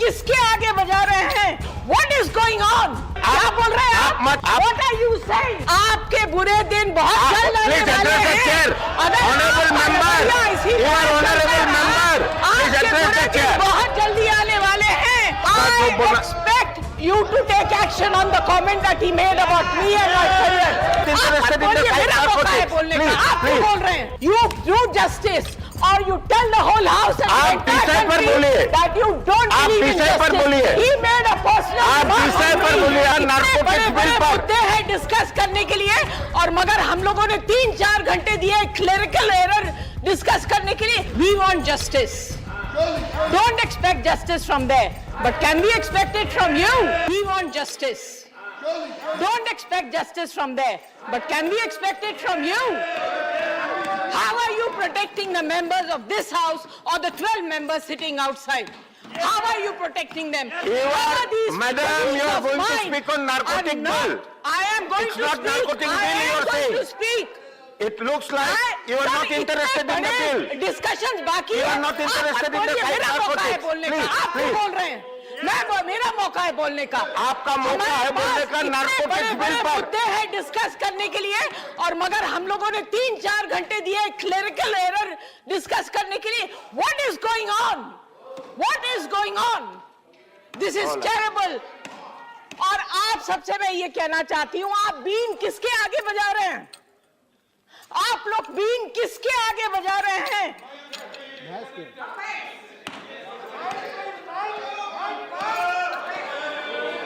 किसके आगे बजा रहे हैं? What is going on? क्या बोल रहे हैं आप? What are you saying? आपके बुरे दिन बहुत जल्द आने वाले हैं। Honorable member, you are honorable member. Please address the chair. बहुत जल्दी आने वाले हैं। I expect you to take action on the comment that he made about me and my career. आप बोलिए, मेरा मौका है बोलने का। आप क्यों बोल रहे हैं? You do justice or you tell the whole house and the entire country that you don't believe in justice. He made a personal इतने बड़े मुद्दे हैं डिस्कस करने के लिए और मगर हम लोगों ने 3-4 घंटे दिए क्लेरिकल एरर डिस्कस करने के लिए. We want justice. Don't expect justice from there. But can we expect it from you? We want justice. Don't expect justice from there. But can we expect it from you? How are you protecting the members of this house or the 12 members sitting outside? How are you protecting them? Madam, you are going to speak on narcotic bill. I am going to speak. It's not narcotic bill you are saying. I am going to speak. It looks like you are not interested in the bill. Discussions बाकी You are not interested in the narcotics. Please. बोल रहे हैं मेरा मौका है बोलने का. आपका मौका है बोलने का नारकोटिक्स बिल पर. मुद्दे हैं डिस्कस करने के लिए और मगर हम लोगों ने 3-4 घंटे दिए क्लेरिकल एरर डिस्कस करने के लिए. What is going on? What is going on? This is terrible. और आप सबसे मैं ये कहना चाहती हूँ, आप बीन किसके आगे बजा रहे हैं? आप लोग बीन किसके आगे बजा रहे हैं?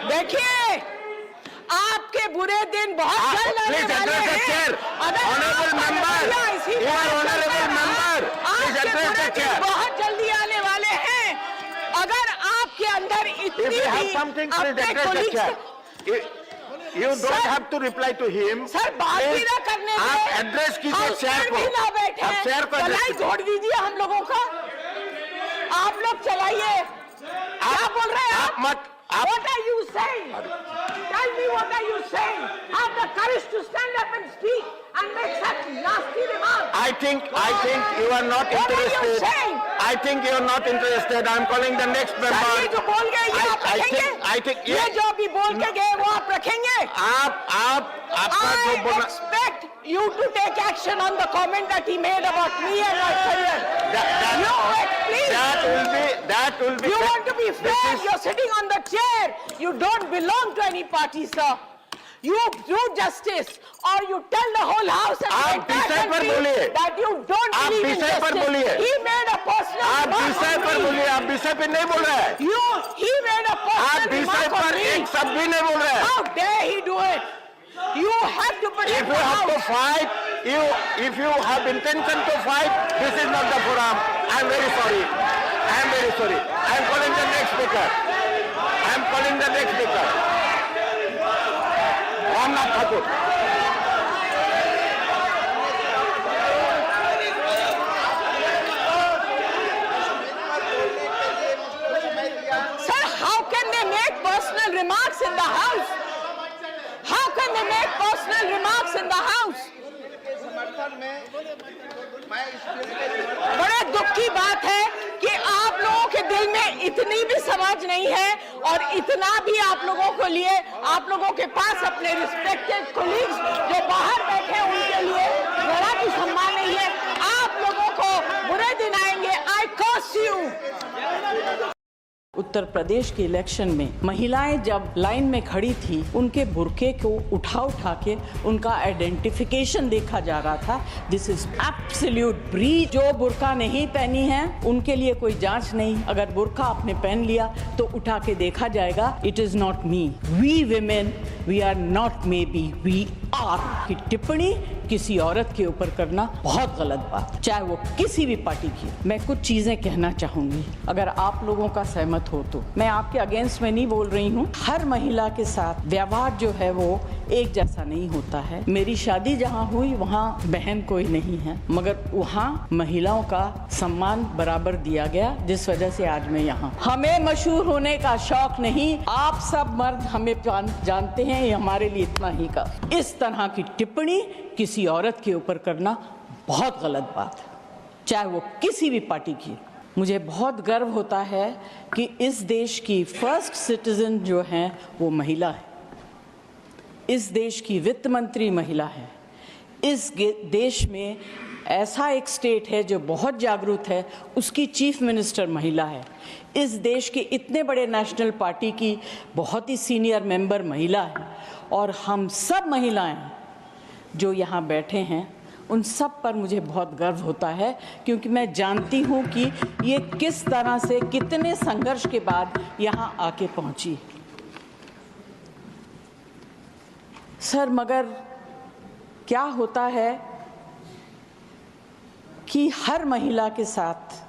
देखिए, आपके बुरे दिन बहुत जल्द आने वाले हैं. Honorable member, you are honorable member. Please address the chair. बहुत जल्दी आने वाले हैं. अगर आपके अंदर इतनी If you have something, please address the chair. You don't have to reply to him. Sir बात भी ना करने दे. आप एड्रेस कीजिए शेयर को. भी ना बैठे. आप शेयर को चलाई छोड़ दीजिए हम लोगों का. आप लोग चलाइए. क्या बोल रहे हैं आप? What are you saying? Tell me what are you saying? Have the courage to stand up and speak and make such nasty remarks. I think you are not What interested. are you saying? I think you are not interested. I am calling the next member. ये जो बोल गए ये आप रखेंगे? ये जो अभी बोल के गए वो आप रखेंगे? आपका जो बोला. I expect you to take action on the comment that he made about me and my career. That will be. You want to be fair? You're sitting on the chair. You don't belong to any party, sir. You do justice, or you tell the whole house and the entire country that you don't believe in justice. He made a personal आप विषय पर बोलिए. आप विषय पे नहीं बोल रहे हैं. He made a personal आप विषय remark पर on me. एक शब्द भी नहीं बोल रहे हैं. How dare he do it? You have to protect If you the have to house. fight, if you have intention to fight, this is not the forum. I am very sorry. I am very sorry. I am calling the next speaker. I am calling the next speaker. Ramnath Thakur. Sir, how can they make personal remarks in the house? How can they make personal remarks in the house? बड़े दुख की बात है कि आप लोगों के दिल में इतनी भी समझ नहीं है और इतना भी आप लोगों को लिए आप लोगों के पास अपने रिस्पेक्टेड कोलीग्स जो बाहर बैठे हैं उनके लिए जरा भी सम्मान नहीं है. आप लोगों को बुरे दिन आएंगे. I curse you. Uttar Pradesh के इलेक्शन में महिलाएं जब लाइन में खड़ी थी उनके बुर्के को उठा के उनका आइडेंटिफिकेशन देखा जा रहा था. This is absolute breach. जो बुर्का नहीं पहनी है उनके लिए कोई जांच नहीं. अगर बुर्का आपने पहन लिया तो उठा के देखा जाएगा. It is not me. We women we are not maybe we are. की टिप्पणी किसी औरत के ऊपर करना बहुत गलत बात, चाहे वो किसी भी पार्टी की. मैं कुछ चीजें कहना चाहूंगी अगर आप लोगों का सहमत हो तो. मैं आपके अगेंस्ट में नहीं बोल रही हूँ. हर महिला के साथ व्यवहार जो है वो एक जैसा नहीं होता है. मेरी शादी जहाँ हुई वहाँ बहन कोई नहीं है मगर वहाँ महिलाओं का सम्मान बराबर दिया गया जिस वजह से आज मैं यहाँ. हमें मशहूर होने का शौक नहीं. आप सब मर्द हमें जानते हैं. ये हमारे लिए इतना ही का. इस तरह की टिप्पणी किसी औरत के ऊपर करना बहुत गलत बात है चाहे वो किसी भी पार्टी की. मुझे बहुत गर्व होता है कि इस देश की फर्स्ट सिटीजन जो हैं वो महिला है। इस देश की वित्त मंत्री महिला है। इस देश में ऐसा एक स्टेट है जो बहुत जागरूक है, उसकी चीफ मिनिस्टर महिला है। इस देश के इतने बड़े नेशनल पार्टी की बहुत ही सीनियर मेंबर महिला है। और हम सब महिलाएं जो यहाँ बैठे हैं उन सब पर मुझे बहुत गर्व होता है, क्योंकि मैं जानती हूँ कि ये किस तरह से कितने संघर्ष के बाद यहाँ आके पहुँची। सर, मगर क्या होता है कि हर महिला के साथ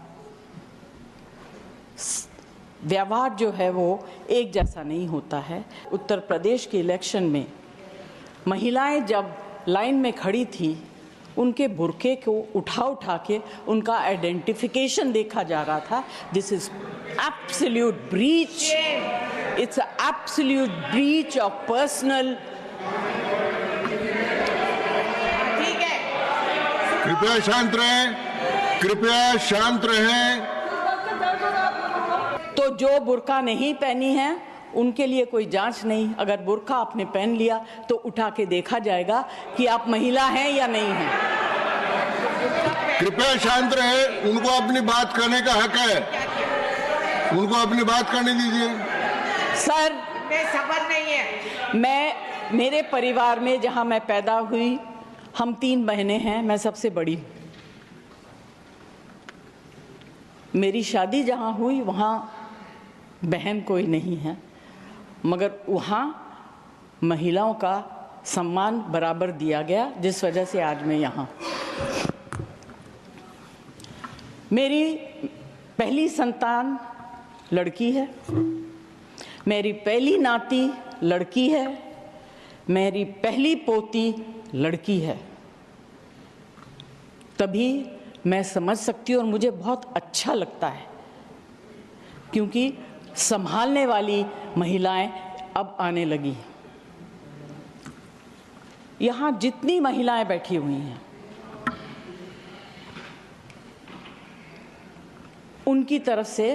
व्यवहार जो है वो एक जैसा नहीं होता है। उत्तर प्रदेश के इलेक्शन में महिलाएं जब लाइन में खड़ी थी, उनके बुर्के को उठा के उनका आइडेंटिफिकेशन देखा जा रहा था। This is absolute breach, it's absolute breach of personal. कृपया शांत रहें, कृपया शांत रहें। तो जो बुर्का नहीं पहनी है उनके लिए कोई जांच नहीं। अगर बुर्का आपने पहन लिया तो उठा के देखा जाएगा कि आप महिला हैं या नहीं हैं। कृपया शांत रहे, उनको अपनी बात करने का हक है, उनको अपनी बात करने दीजिए। सर, सबर नहीं है। मेरे परिवार में जहां मैं पैदा हुई, हम 3 बहनें हैं, मैं सबसे बड़ी। मेरी शादी जहां हुई वहां बहन कोई नहीं है, मगर वहाँ महिलाओं का सम्मान बराबर दिया गया, जिस वजह से आज मैं यहाँ। मेरी पहली संतान लड़की है, मेरी पहली नाती लड़की है, मेरी पहली पोती लड़की है। तभी मैं समझ सकती हूँ और मुझे बहुत अच्छा लगता है, क्योंकि संभालने वाली महिलाएं अब आने लगी। यहाँ जितनी महिलाएं बैठी हुई हैं उनकी तरफ से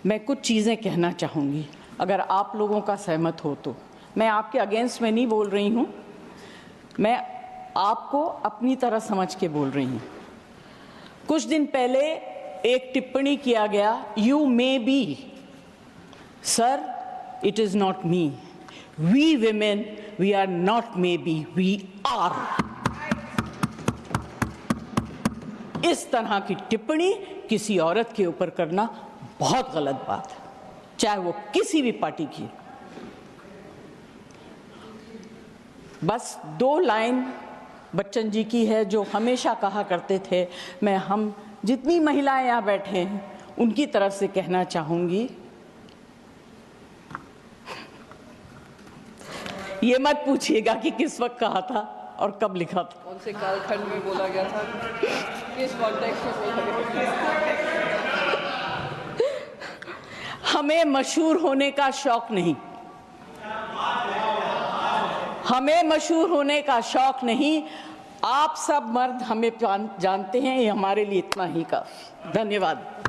मैं कुछ चीज़ें कहना चाहूँगी, अगर आप लोगों का सहमत हो तो। मैं आपके अगेंस्ट में नहीं बोल रही हूँ, मैं आपको अपनी तरह समझ के बोल रही हूँ। कुछ दिन पहले एक टिप्पणी किया गया, you may be. Sir, it is not me. We women, we are not maybe, we are. इस तरह की टिप्पणी किसी औरत के ऊपर करना बहुत गलत बात है, चाहे वो किसी भी पार्टी की। बस 2 लाइन बच्चन जी की है, जो हमेशा कहा करते थे। हम जितनी महिलाएं यहाँ बैठे हैं उनकी तरफ से कहना चाहूँगी, ये मत पूछिएगा कि किस वक्त कहा था और कब लिखा था, कौन से कालखंड में बोला गया था, किस कॉन्टेक्स्ट में बोला गया था। हमें मशहूर होने का शौक नहीं, हमें मशहूर होने का शौक नहीं। आप सब मर्द हमें जानते हैं, ये हमारे लिए इतना ही काफी। धन्यवाद।